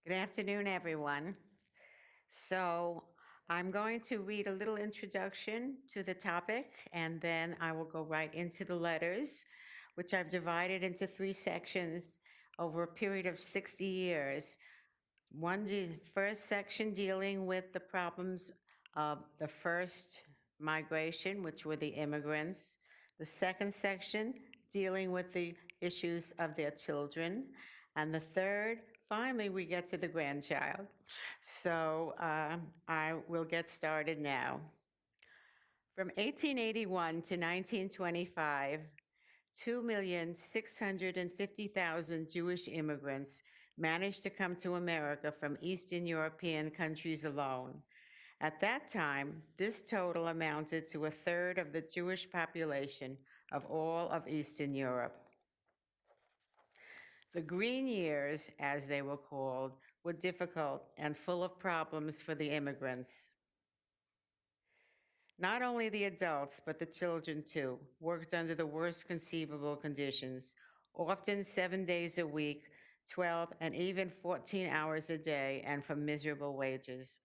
Good afternoon, everyone. So, I'm going to read a little introduction to the topic, and then I will go right into the letters, which I've divided into three sections over a period of 60 years. First section dealing with the problems of the first migration, which were the immigrants. The second section dealing with the issues of their children. And the third, finally, we get to the grandchild. So I will get started now. From 1881 to 1925, 2,650,000 Jewish immigrants managed to come to America from Eastern European countries alone. At that time, this total amounted to a third of the Jewish population of all of Eastern Europe. The Green Years, as they were called, were difficult and full of problems for the immigrants. Not only the adults, but the children too, worked under the worst conceivable conditions, often 7 days a week, 12 and even 14 hours a day, and for miserable wages.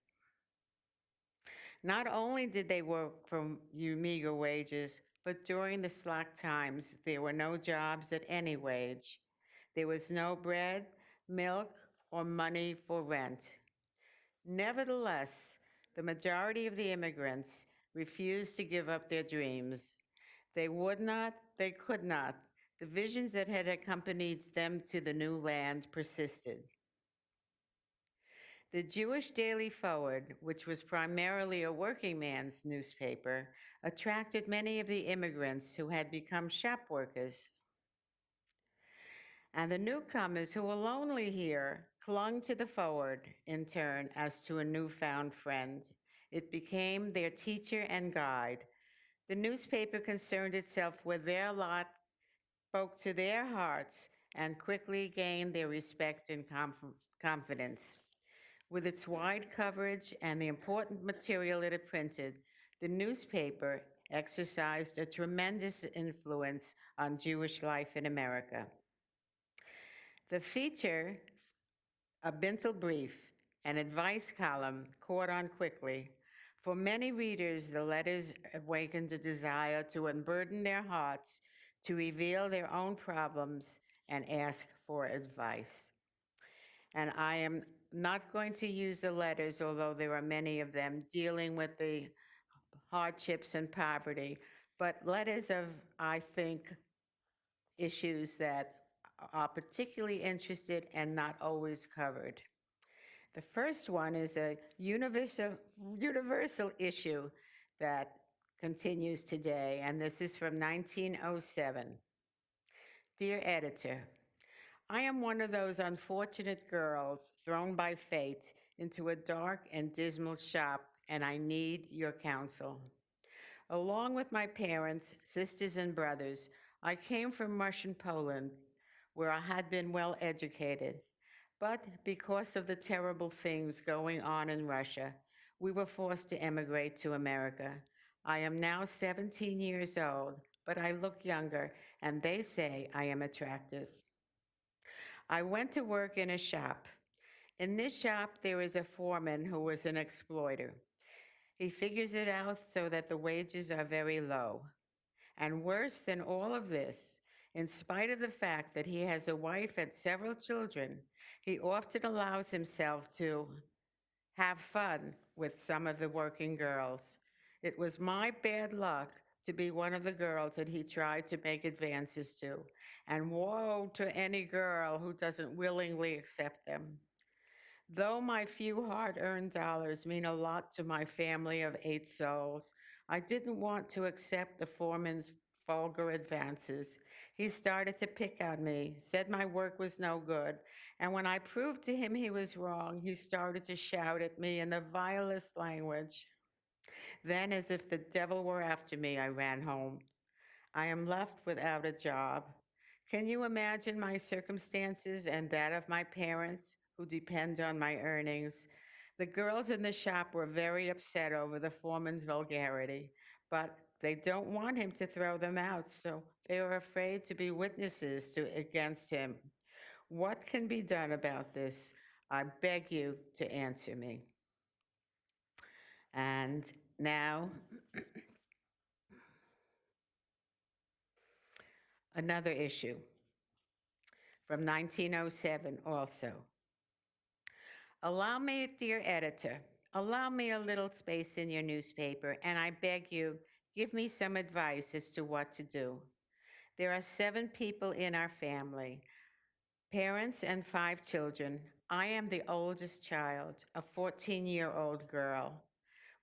Not only did they work for meager wages, but during the slack times, there were no jobs at any wage. There was no bread, milk, or money for rent. Nevertheless, the majority of the immigrants refused to give up their dreams. They would not, they could not. The visions that had accompanied them to the new land persisted. The Jewish Daily Forward, which was primarily a working man's newspaper, attracted many of the immigrants who had become shop workers. And the newcomers who were lonely here clung to the Forward in turn as to a newfound friend. It became their teacher and guide. The newspaper concerned itself with their lot, spoke to their hearts, and quickly gained their respect and confidence. With its wide coverage and the important material it had printed, the newspaper exercised a tremendous influence on Jewish life in America. The feature, a Bintel brief, an advice column, caught on quickly. For many readers, the letters awakened a desire to unburden their hearts, to reveal their own problems, and ask for advice. And I am not going to use the letters, although there are many of them, dealing with the hardships and poverty, but letters of, I think, issues that are particularly interested and not always covered. The first one is a universal issue that continues today, and this is from 1907. Dear editor, I am one of those unfortunate girls thrown by fate into a dark and dismal shop, and I need your counsel. Along with my parents, sisters, and brothers, I came from Russian Poland, where I had been well educated. But because of the terrible things going on in Russia, we were forced to emigrate to America. I am now 17 years old, but I look younger, and they say I am attractive. I went to work in a shop. In this shop, there is a foreman who is an exploiter. He figures it out so that the wages are very low. And worse than all of this, in spite of the fact that he has a wife and several children, he often allows himself to have fun with some of the working girls. It was my bad luck to be one of the girls that he tried to make advances to, and woe to any girl who doesn't willingly accept them. Though my few hard earned dollars mean a lot to my family of 8 souls, I didn't want to accept the foreman's vulgar advances. He started to pick on me, said my work was no good, and when I proved to him he was wrong, he started to shout at me in the vilest language. Then, as if the devil were after me, I ran home. I am left without a job. Can you imagine my circumstances and that of my parents who depend on my earnings? The girls in the shop were very upset over the foreman's vulgarity, but they don't want him to throw them out, so they are afraid to be witnesses against him. What can be done about this? I beg you to answer me. And now, another issue from 1907 also. Allow me, dear editor, allow me a little space in your newspaper, and I beg you, give me some advice as to what to do. There are 7 people in our family, parents and 5 children. I am the oldest child, a 14-year-old girl.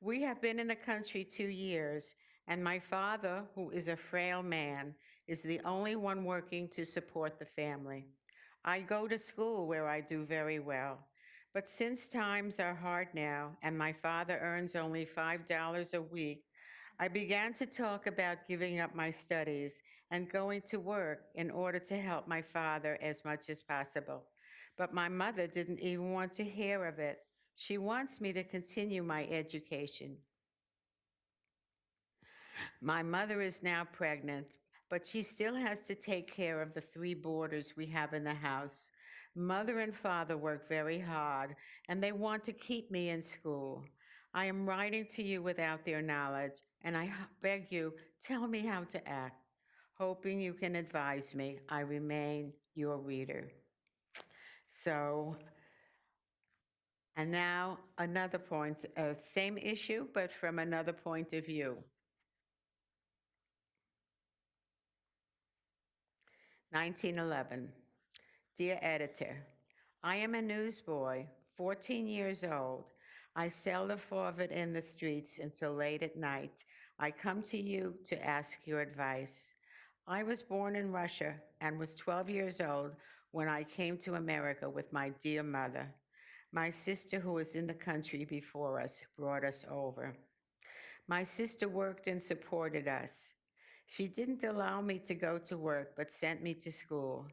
We have been in the country 2 years, and my father, who is a frail man, is the only one working to support the family. I go to school where I do very well. But since times are hard now, and my father earns only $5 a week, I began to talk about giving up my studies and going to work in order to help my father as much as possible. But my mother didn't even want to hear of it. She wants me to continue my education. My mother is now pregnant, but she still has to take care of the 3 boarders we have in the house. Mother and father work very hard, and they want to keep me in school. I am writing to you without their knowledge, and I beg you, tell me how to act. Hoping you can advise me, I remain your reader. So, and now another point, same issue, but from another point of view. 1911. Dear editor, I am a newsboy, 14 years old. I seldom forward in the streets until late at night. I come to you to ask your advice. I was born in Russia and was 12 years old when I came to America with my dear mother. My sister, who was in the country before us, brought us over. My sister worked and supported us. She didn't allow me to go to work, but sent me to school.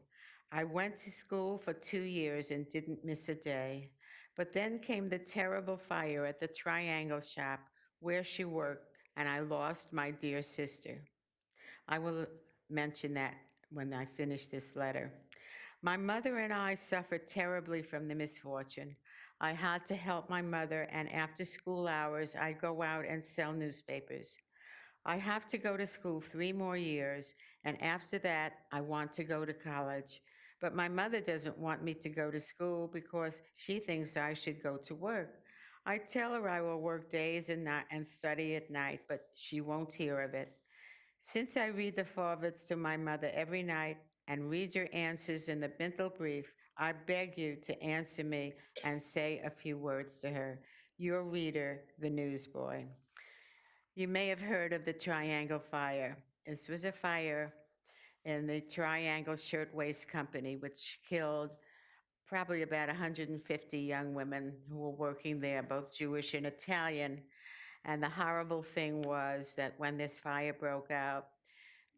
I went to school for 2 years and didn't miss a day. But then came the terrible fire at the Triangle shop where she worked, and I lost my dear sister. I will mention that when I finish this letter. My mother and I suffered terribly from the misfortune. I had to help my mother, and after school hours, I'd go out and sell newspapers. I have to go to school 3 more years, and after that, I want to go to college. But my mother doesn't want me to go to school because she thinks I should go to work. I tell her I will work days and study at night, but she won't hear of it. Since I read the forwards to my mother every night and read your answers in the Bintel brief, I beg you to answer me and say a few words to her. Your reader, the newsboy. You may have heard of the Triangle Fire. This was a fire in the Triangle Shirtwaist Company, which killed probably about 150 young women who were working there, both Jewish and Italian. And the horrible thing was that when this fire broke out,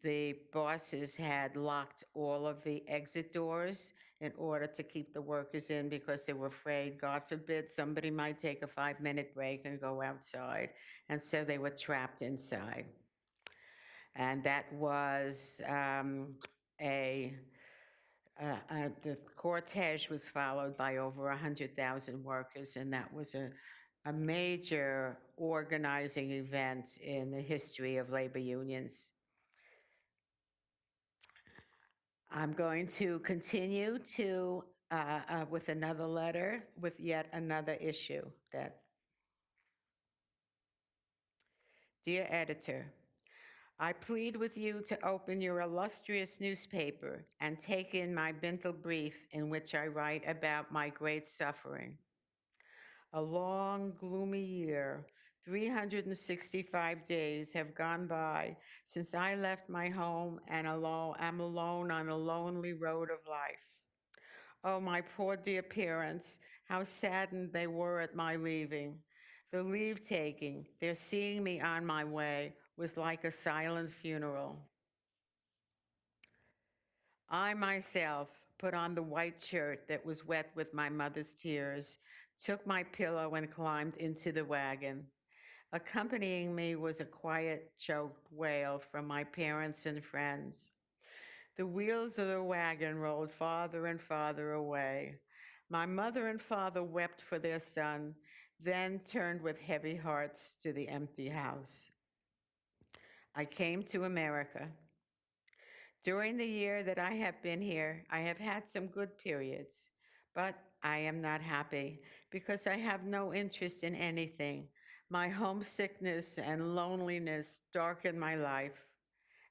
the bosses had locked all of the exit doors in order to keep the workers in because they were afraid, God forbid, somebody might take a 5-minute break and go outside. And so they were trapped inside. And that was a the cortege was followed by over 100,000 workers, and that was a major organizing event in the history of labor unions. I'm going to continue to with another letter with yet another issue that, dear editor, I plead with you to open your illustrious newspaper and take in my Bintel brief in which I write about my great suffering. A long, gloomy year, 365 days have gone by since I left my home and am alone on the lonely road of life. Oh, my poor dear parents, how saddened they were at my leaving. The leave taking, their seeing me on my way, was like a silent funeral. I myself put on the white shirt that was wet with my mother's tears, took my pillow, and climbed into the wagon. Accompanying me was a quiet, choked wail from my parents and friends. The wheels of the wagon rolled farther and farther away. My mother and father wept for their son, then turned with heavy hearts to the empty house. I came to America. During the year that I have been here, I have had some good periods, but I am not happy because I have no interest in anything. My homesickness and loneliness darken my life.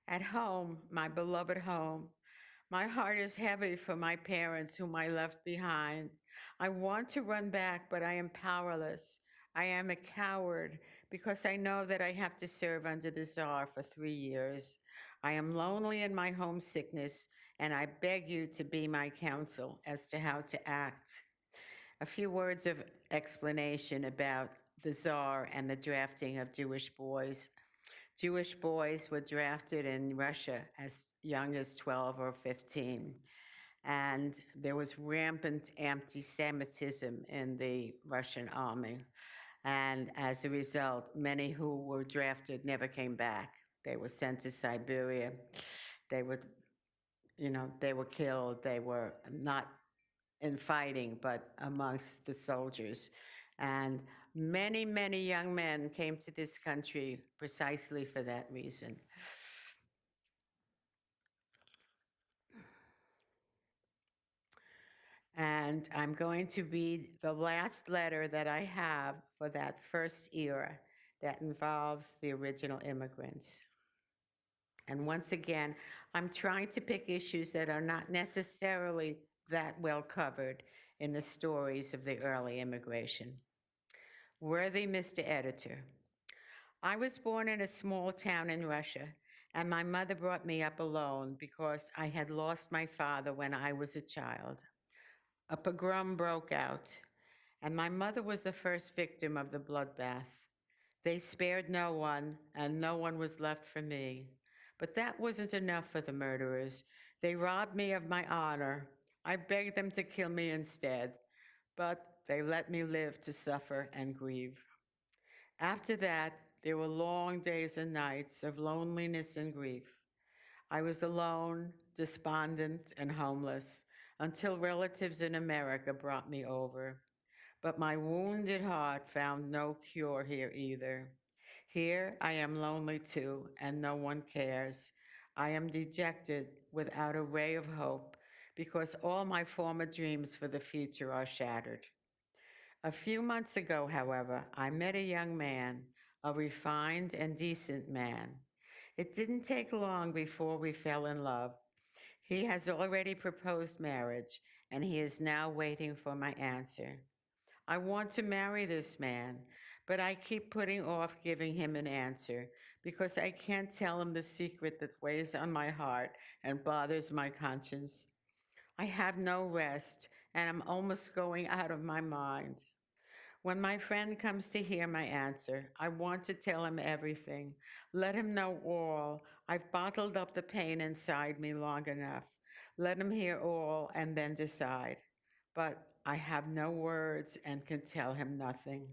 At home, my beloved home, my heart is heavy for my parents whom I left behind. I want to run back, but I am powerless. I am a coward because I know that I have to serve under the Tsar for 3 years. I am lonely in my homesickness, and I beg you to be my counsel as to how to act. A few words of explanation about the Tsar and the drafting of Jewish boys. Jewish boys were drafted in Russia as young as 12 or 15. And there was rampant anti Semitism in the Russian army. And as a result, many who were drafted never came back. They were sent to Siberia. They were, they were killed. They were not in fighting, but amongst the soldiers. And many, many young men came to this country precisely for that reason. And I'm going to read the last letter that I have for that first era that involves the original immigrants. And once again, I'm trying to pick issues that are not necessarily that well covered in the stories of the early immigration. Worthy Mr. Editor, I was born in a small town in Russia, and my mother brought me up alone because I had lost my father when I was a child. A pogrom broke out, and my mother was the first victim of the bloodbath. They spared no one, and no one was left for me. But that wasn't enough for the murderers. They robbed me of my honor. I begged them to kill me instead, but they let me live to suffer and grieve. After that, there were long days and nights of loneliness and grief. I was alone, despondent, and homeless until relatives in America brought me over. But my wounded heart found no cure here either. Here I am lonely too, and no one cares. I am dejected without a ray of hope because all my former dreams for the future are shattered. A few months ago, however, I met a young man, a refined and decent man. It didn't take long before we fell in love. He has already proposed marriage, and he is now waiting for my answer. I want to marry this man, but I keep putting off giving him an answer because I can't tell him the secret that weighs on my heart and bothers my conscience. I have no rest, and I'm almost going out of my mind. When my friend comes to hear my answer, I want to tell him everything. Let him know all. I've bottled up the pain inside me long enough. Let him hear all and then decide. But I have no words and can tell him nothing.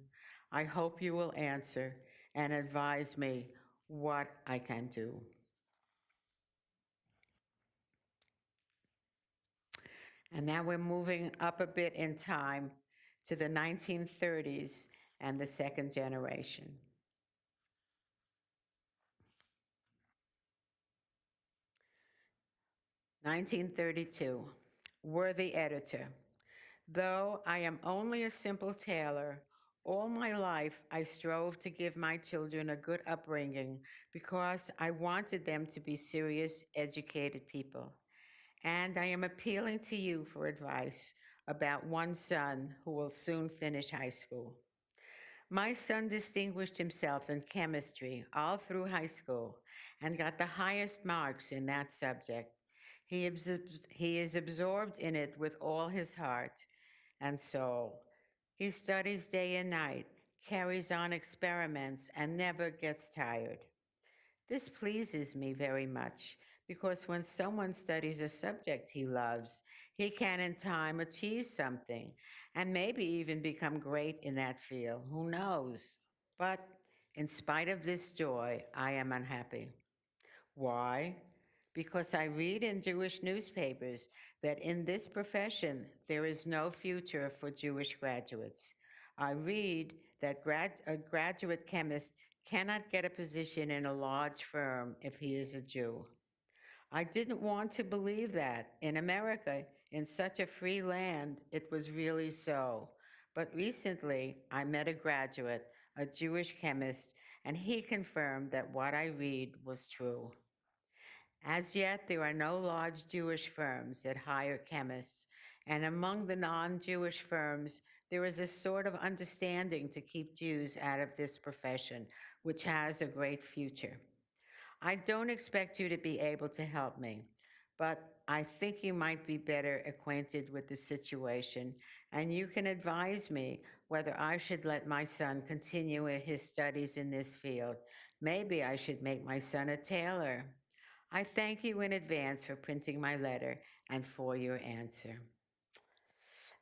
I hope you will answer and advise me what I can do. And now we're moving up a bit in time to the 1930s and the second generation. 1932. Worthy editor. Though I am only a simple tailor, all my life I strove to give my children a good upbringing because I wanted them to be serious, educated people. And I am appealing to you for advice about one son who will soon finish high school. My son distinguished himself in chemistry all through high school and got the highest marks in that subject. He is absorbed in it with all his heart and soul. He studies day and night, carries on experiments, and never gets tired. This pleases me very much because when someone studies a subject he loves, he can in time achieve something and maybe even become great in that field. Who knows? But in spite of this joy, I am unhappy. Why? because I read in Jewish newspapers that in this profession there is no future for Jewish graduates. I read that a graduate chemist cannot get a position in a large firm if he is a Jew. I didn't want to believe that. In America, in such a free land, it was really so. But recently, I met a graduate, a Jewish chemist, and he confirmed that what I read was true. As yet, there are no large Jewish firms that hire chemists, and among the non Jewish firms, there is a sort of understanding to keep Jews out of this profession, which has a great future. I don't expect you to be able to help me, but I think you might be better acquainted with the situation, and you can advise me whether I should let my son continue his studies in this field. Maybe I should make my son a tailor. I thank you in advance for printing my letter and for your answer.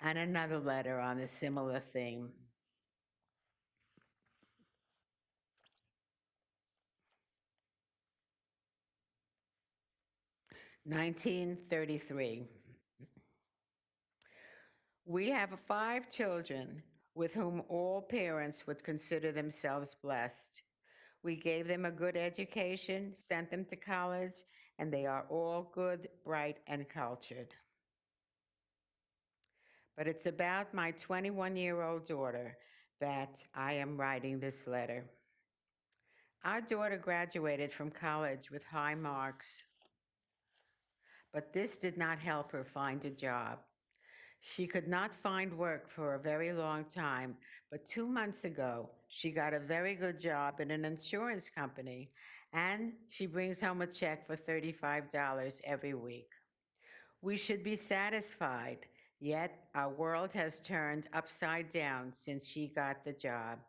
And another letter on a similar theme. 1933. We have 5 children with whom all parents would consider themselves blessed. We gave them a good education, sent them to college, and they are all good, bright, and cultured. But it's about my 21-year-old daughter that I am writing this letter. Our daughter graduated from college with high marks, but this did not help her find a job. She could not find work for a very long time, but 2 months ago, she got a very good job in an insurance company, and she brings home a check for $35 every week. We should be satisfied, yet our world has turned upside down since she got the job.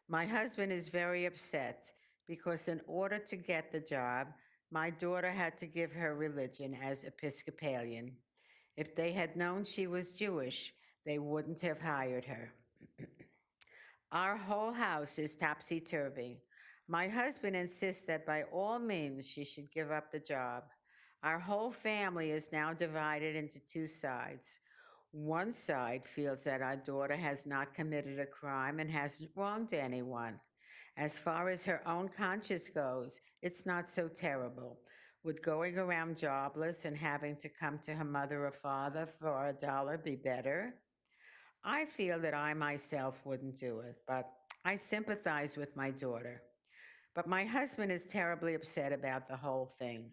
My husband is very upset because, in order to get the job, my daughter had to give her religion as Episcopalian. If they had known she was Jewish, they wouldn't have hired her. Our whole house is topsy turvy. My husband insists that by all means she should give up the job. Our whole family is now divided into 2 sides. One side feels that our daughter has not committed a crime and hasn't wronged anyone. As far as her own conscience goes, it's not so terrible. Would going around jobless and having to come to her mother or father for $1 be better? I feel that I myself wouldn't do it, but I sympathize with my daughter. But my husband is terribly upset about the whole thing.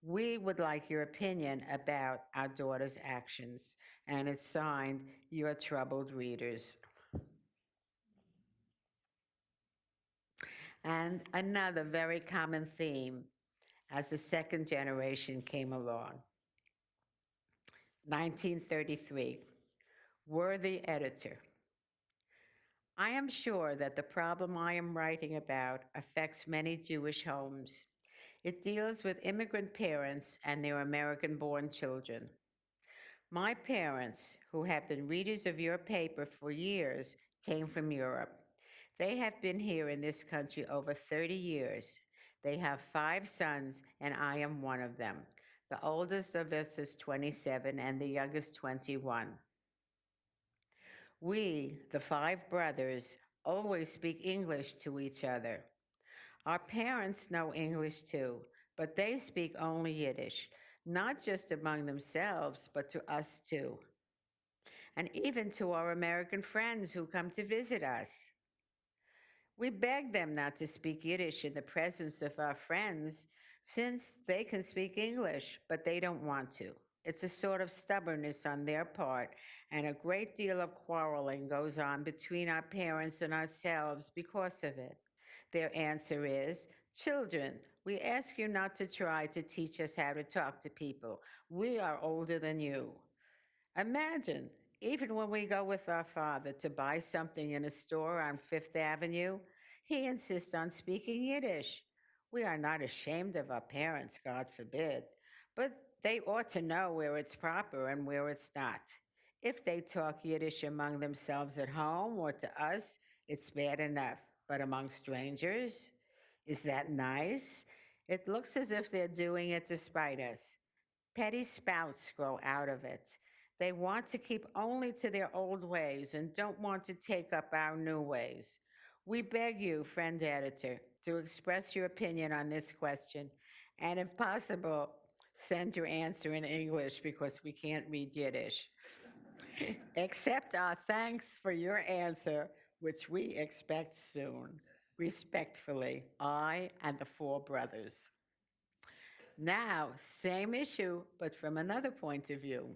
We would like your opinion about our daughter's actions. And it's signed, Your Troubled Readers. And another very common theme as the second generation came along. 1933. Worthy editor. I am sure that the problem I am writing about affects many Jewish homes. It deals with immigrant parents and their American born children. My parents, who have been readers of your paper for years, came from Europe. They have been here in this country over 30 years. They have 5 sons, and I am one of them. The oldest of us is 27, and the youngest 21. We, the 5 brothers, always speak English to each other. Our parents know English too, but they speak only Yiddish, not just among themselves, but to us too, and even to our American friends who come to visit us. We beg them not to speak Yiddish in the presence of our friends since they can speak English, but they don't want to. It's a sort of stubbornness on their part, and a great deal of quarreling goes on between our parents and ourselves because of it. Their answer is, children, we ask you not to try to teach us how to talk to people. We are older than you. Imagine, even when we go with our father to buy something in a store on Fifth Avenue, he insists on speaking Yiddish. We are not ashamed of our parents, God forbid, but they ought to know where it's proper and where it's not. If they talk Yiddish among themselves at home or to us, it's bad enough. But among strangers, is that nice? It looks as if they're doing it to spite us. Petty spouts grow out of it. They want to keep only to their old ways and don't want to take up our new ways. We beg you, friend editor, to express your opinion on this question, and if possible, send your answer in English because we can't read Yiddish. Accept our thanks for your answer, which we expect soon. Respectfully, I and the four brothers. Now, same issue, but from another point of view.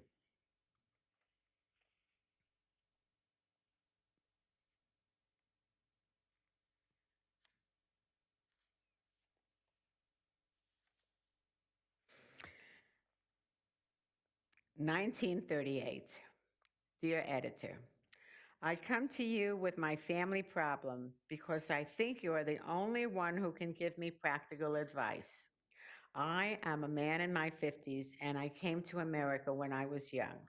1938. Dear editor, I come to you with my family problem because I think you are the only one who can give me practical advice. I am a man in my 50s and I came to America when I was young.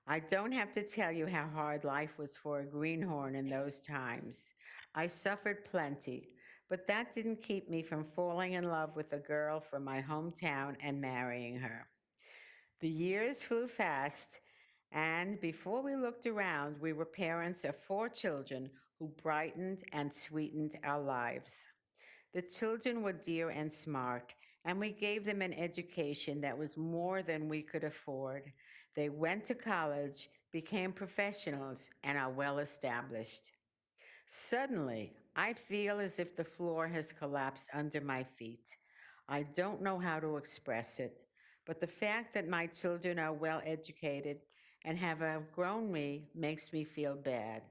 I don't have to tell you how hard life was for a greenhorn in those times. I suffered plenty, but that didn't keep me from falling in love with a girl from my hometown and marrying her. The years flew fast, and before we looked around, we were parents of four children who brightened and sweetened our lives. The children were dear and smart, and we gave them an education that was more than we could afford. They went to college, became professionals, and are well established. Suddenly, I feel as if the floor has collapsed under my feet. I don't know how to express it, but the fact that my children are well educated and have outgrown me makes me feel bad.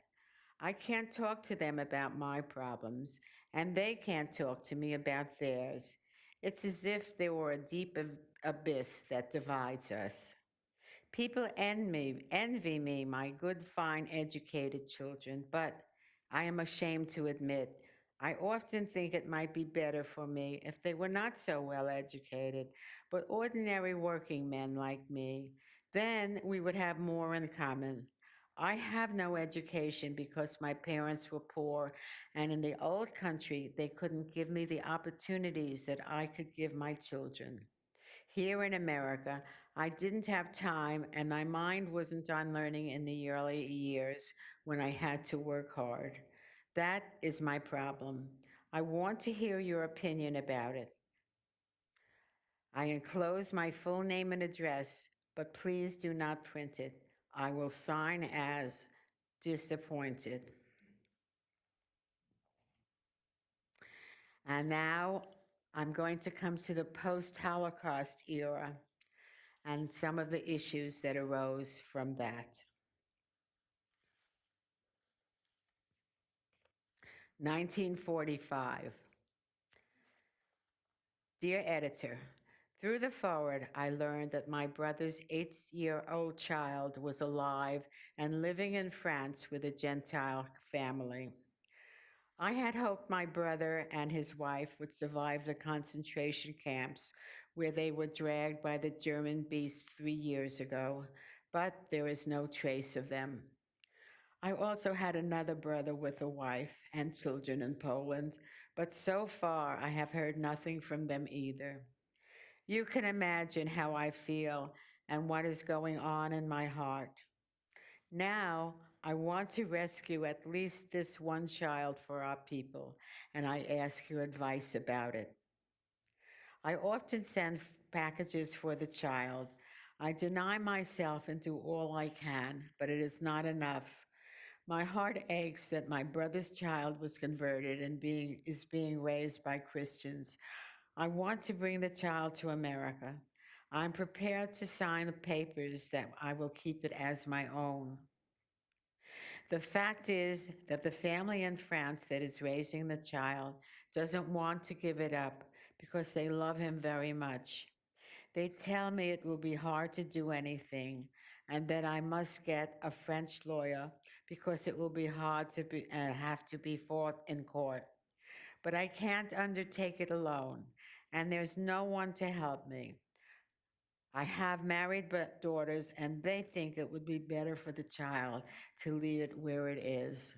I can't talk to them about my problems, and they can't talk to me about theirs. It's as if there were a deep abyss that divides us. People envy me, my good, fine, educated children, but I am ashamed to admit I often think it might be better for me if they were not so well educated, but ordinary working men like me. Then we would have more in common. I have no education because my parents were poor, and in the old country, they couldn't give me the opportunities that I could give my children. Here in America, I didn't have time and my mind wasn't on learning in the early years when I had to work hard. That is my problem. I want to hear your opinion about it. I enclose my full name and address, but please do not print it. I will sign as disappointed. And now I'm going to come to the post Holocaust era and some of the issues that arose from that. 1945. Dear editor, through the forward, I learned that my brother's 8-year-old child was alive and living in France with a Gentile family. I had hoped my brother and his wife would survive the concentration camps where they were dragged by the German beasts 3 years ago, but there is no trace of them. I also had another brother with a wife and children in Poland, but so far I have heard nothing from them either. You can imagine how I feel and what is going on in my heart. Now, I want to rescue at least this one child for our people, and I ask your advice about it. I often send packages for the child. I deny myself and do all I can, but it is not enough. My heart aches that my brother's child was converted and is being raised by Christians. I want to bring the child to America. I'm prepared to sign the papers that I will keep it as my own. The fact is that the family in France that is raising the child doesn't want to give it up because they love him very much. They tell me it will be hard to do anything and that I must get a French lawyer because it will be hard to have to be fought in court. But I can't undertake it alone, and there's no one to help me. I have married daughters, and they think it would be better for the child to leave it where it is.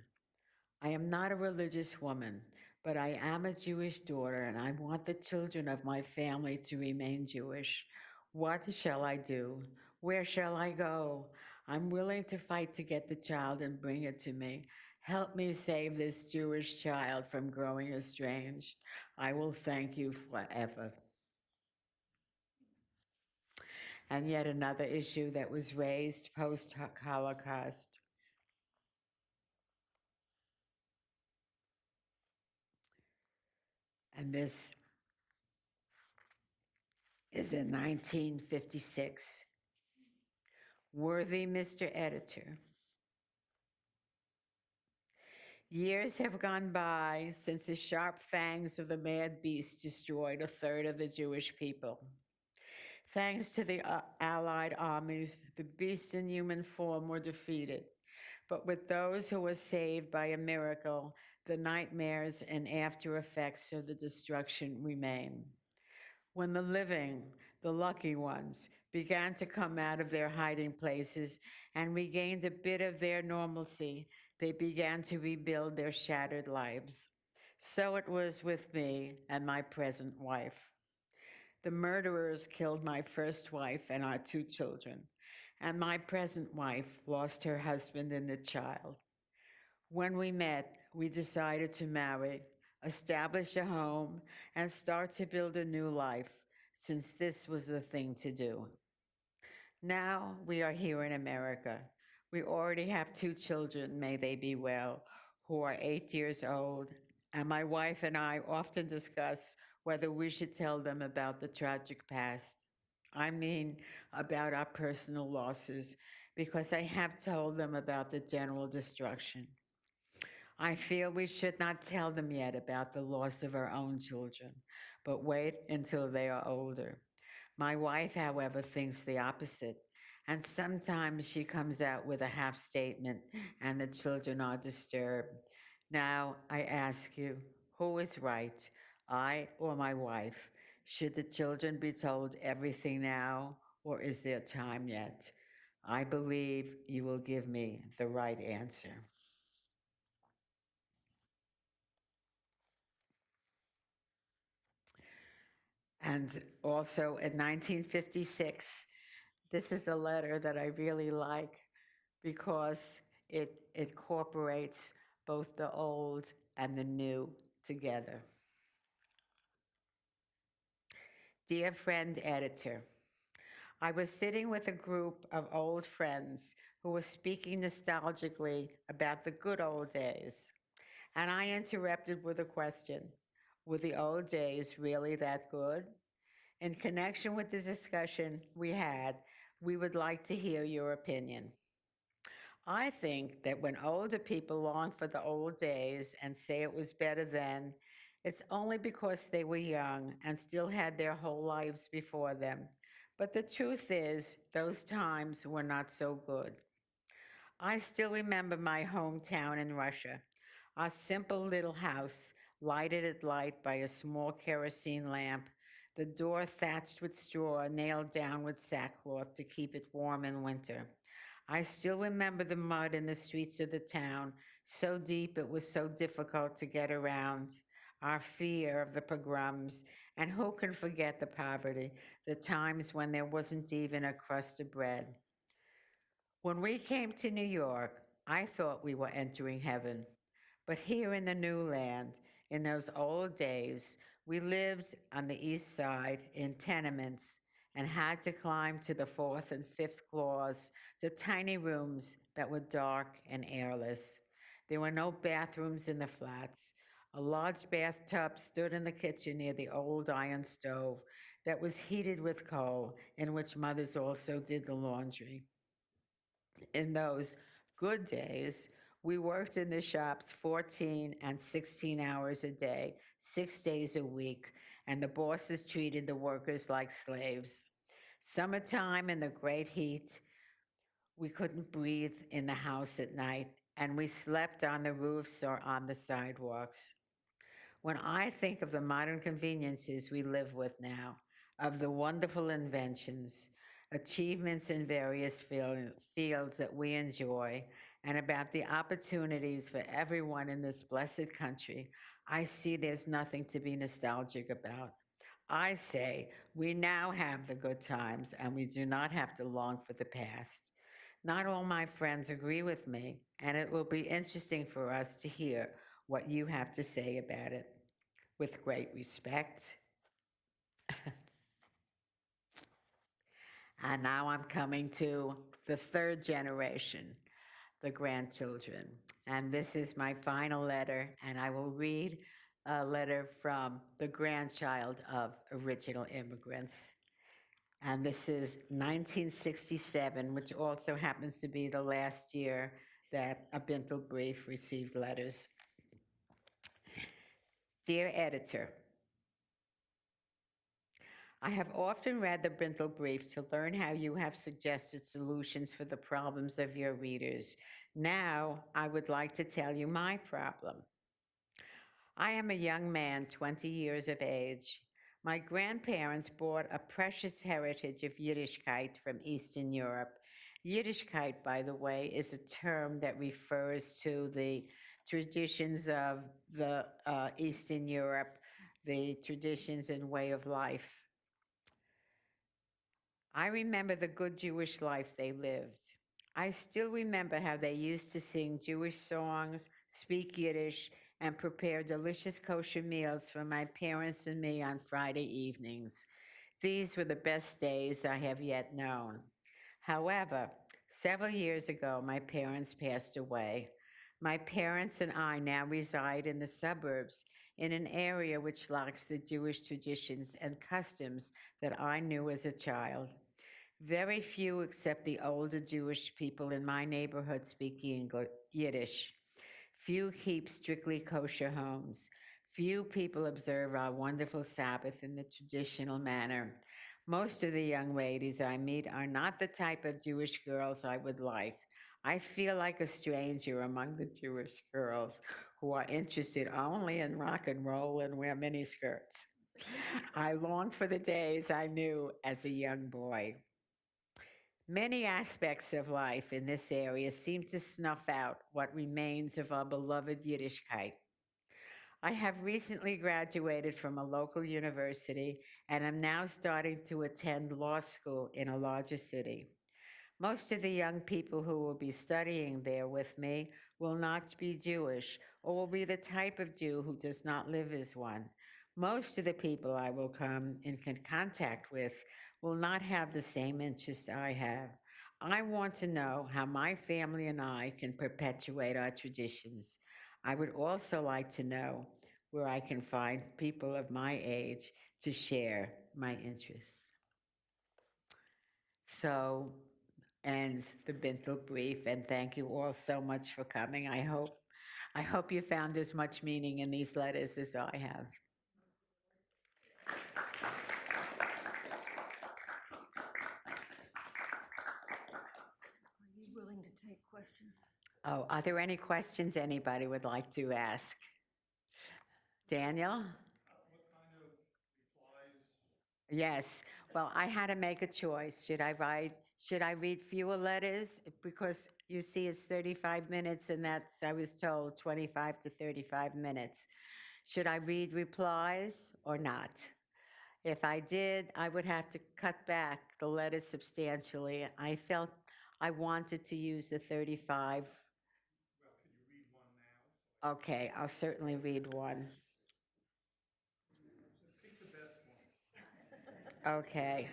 I am not a religious woman, but I am a Jewish daughter and I want the children of my family to remain Jewish. What shall I do? Where shall I go? I'm willing to fight to get the child and bring it to me. Help me save this Jewish child from growing estranged. I will thank you forever. And yet another issue that was raised post Holocaust. And this is in 1956. Worthy Mr. Editor, years have gone by since the sharp fangs of the mad beast destroyed a third of the Jewish people. Thanks to the Allied armies, the beasts in human form were defeated. But with those who were saved by a miracle, the nightmares and after effects of the destruction remain. When the living, the lucky ones, began to come out of their hiding places and regained a bit of their normalcy, they began to rebuild their shattered lives. So it was with me and my present wife. The murderers killed my first wife and our two children, and my present wife lost her husband and a child. When we met, we decided to marry, establish a home, and start to build a new life, since this was the thing to do. Now we are here in America. We already have two children, may they be well, who are 8 years old, and my wife and I often discuss whether we should tell them about the tragic past. I mean, about our personal losses, because I have told them about the general destruction. I feel we should not tell them yet about the loss of our own children, but wait until they are older. My wife, however, thinks the opposite, and sometimes she comes out with a half statement and the children are disturbed. Now, I ask you, who is right, I or my wife? Should the children be told everything now, or is there time yet? I believe you will give me the right answer. And also in 1956, this is a letter that I really like because it incorporates both the old and the new together. Dear friend editor, I was sitting with a group of old friends who were speaking nostalgically about the good old days, and I interrupted with a question. Were the old days really that good? In connection with the discussion we had, we would like to hear your opinion. I think that when older people long for the old days and say it was better then, it's only because they were young and still had their whole lives before them. But the truth is, those times were not so good. I still remember my hometown in Russia. Our simple little house, lighted at light by a small kerosene lamp, the door thatched with straw, nailed down with sackcloth to keep it warm in winter. I still remember the mud in the streets of the town, so deep it was so difficult to get around. Our fear of the pogroms, and who can forget the poverty, the times when there wasn't even a crust of bread. When we came to New York, I thought we were entering heaven. But here in the new land, in those old days, we lived on the east side in tenements and had to climb to the fourth and fifth floors, the tiny rooms that were dark and airless. There were no bathrooms in the flats. A large bathtub stood in the kitchen near the old iron stove that was heated with coal, in which mothers also did the laundry. In those good days, we worked in the shops 14 and 16 hours a day, 6 days a week, and the bosses treated the workers like slaves. Summertime in the great heat, we couldn't breathe in the house at night, and we slept on the roofs or on the sidewalks. When I think of the modern conveniences we live with now, of the wonderful inventions, achievements in various fields that we enjoy, and about the opportunities for everyone in this blessed country, I see there's nothing to be nostalgic about. I say we now have the good times and we do not have to long for the past. Not all my friends agree with me, and it will be interesting for us to hear what you have to say about it. With great respect. And now I'm coming to the third generation, the grandchildren. And this is my final letter, and I will read a letter from the grandchild of original immigrants. And this is 1967, which also happens to be the last year that a Bintel Brief received letters. Dear editor, I have often read the Bintel Brief to learn how you have suggested solutions for the problems of your readers. Now, I would like to tell you my problem. I am a young man, 20 years of age. My grandparents brought a precious heritage of Yiddishkeit from Eastern Europe. Yiddishkeit, by the way, is a term that refers to the traditions of the Eastern Europe, the traditions and way of life. I remember the good Jewish life they lived. I still remember how they used to sing Jewish songs, speak Yiddish, and prepare delicious kosher meals for my parents and me on Friday evenings. These were the best days I have yet known. However, several years ago, my parents passed away. My parents and I now reside in the suburbs in an area which lacks the Jewish traditions and customs that I knew as a child. Very few except the older Jewish people in my neighborhood speak Yiddish. Few keep strictly kosher homes. Few people observe our wonderful Sabbath in the traditional manner. Most of the young ladies I meet are not the type of Jewish girls I would like. I feel like a stranger among the Jewish girls who are interested only in rock and roll and wear miniskirts. I long for the days I knew as a young boy. Many aspects of life in this area seem to snuff out what remains of our beloved Yiddishkeit. I have recently graduated from a local university and am now starting to attend law school in a larger city. Most of the young people who will be studying there with me will not be Jewish or will be the type of Jew who does not live as one. Most of the people I will come in contact with will not have the same interests I have. I want to know how my family and I can perpetuate our traditions. I would also like to know where I can find people of my age to share my interests. So ends the Bintel Brief, and thank you all so much for coming. I hope you found as much meaning in these letters as I have. Are you willing to take questions? Oh, are there any questions anybody would like to ask? Daniel? What kind of replies? Yes. Well, I had to make a choice. Should I read fewer letters? Because you see, it's 35 minutes, and that's, I was told, 25 to 35 minutes. Should I read replies or not? If I did, I would have to cut back the letters substantially. I felt I wanted to use the 35. Well, could you read one now? Okay, I'll certainly read one. So pick the best one. Okay.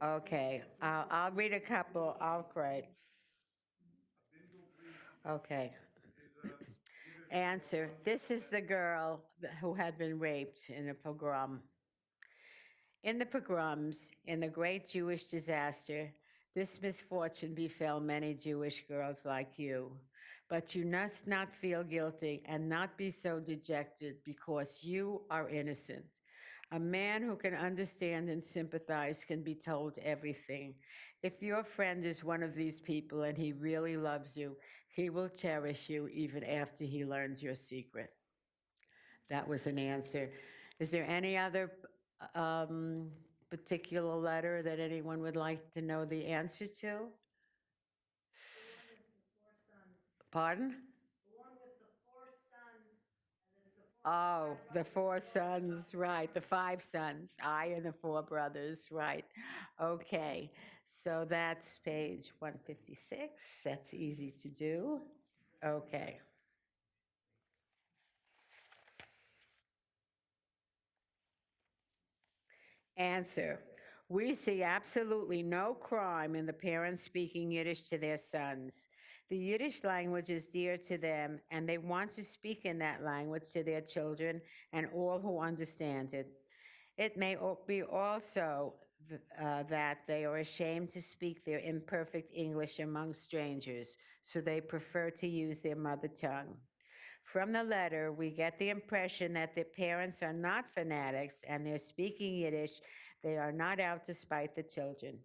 Okay, I'll read a couple. I'll write. A Bindle brief Okay. is a Yiddish Answer. word This is the that- girl who had been raped in a pogrom. In the pogroms, in the great Jewish disaster, this misfortune befell many Jewish girls like you. But you must not feel guilty and not be so dejected because you are innocent. A man who can understand and sympathize can be told everything. If your friend is one of these people and he really loves you, he will cherish you even after he learns your secret. That was an answer. Is there any other particular letter that anyone would like to know the answer to? The one is the four sons. Pardon? The one with the four sons, and there's the four. Oh, five the brothers, four the four sons, brothers. right, the five sons, I and the four brothers, right. Okay, so that's page 156. That's easy to do. Okay. Answer. We see absolutely no crime in the parents speaking Yiddish to their sons. The Yiddish language is dear to them, and they want to speak in that language to their children and all who understand it. It may be also that they are ashamed to speak their imperfect English among strangers, so they prefer to use their mother tongue. From the letter, we get the impression that the parents are not fanatics and they're speaking Yiddish. They are not out to spite the children.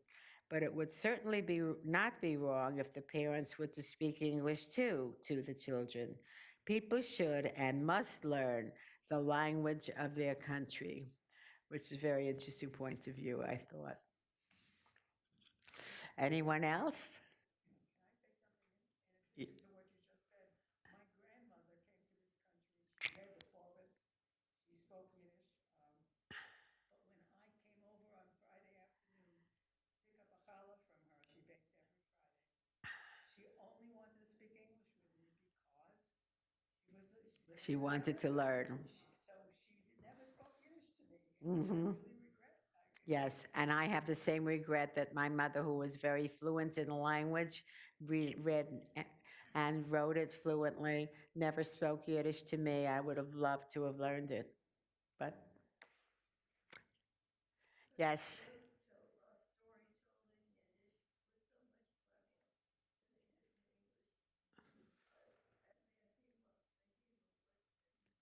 But it would certainly not be wrong if the parents were to speak English too to the children. People should and must learn the language of their country, which is a very interesting point of view, I thought. Anyone else? Can I say something in addition to what you just said? My grandmother came to this country. She made the Forwards. She spoke Yiddish. But when I came over on Friday afternoon to pick up a challah from her, she baked every Friday. She only wanted to speak English with me because She wanted to learn. So she never spoke Yiddish to me. Mhm. I really regret. Yes, and I have the same regret that my mother, who was very fluent in the language, read and wrote it fluently, never spoke Yiddish to me. I would have loved to have learned it. But yes,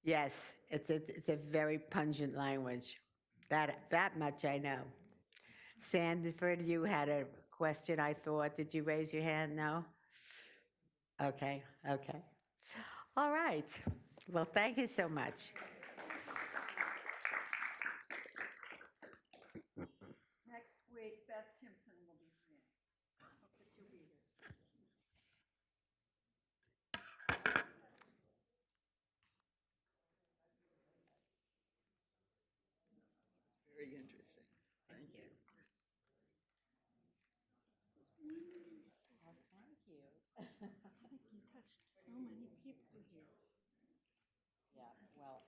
yes, it's a very pungent language. That much I know. Sandford, you had a question, I thought. Did you raise your hand? No? Okay, okay. All right. Well, thank you so much. Next week, Beth Timpson will be here. Hope that you'll be here. Very interesting. Thank you. Well, thank you. I think you touched so many people here. Yeah, well,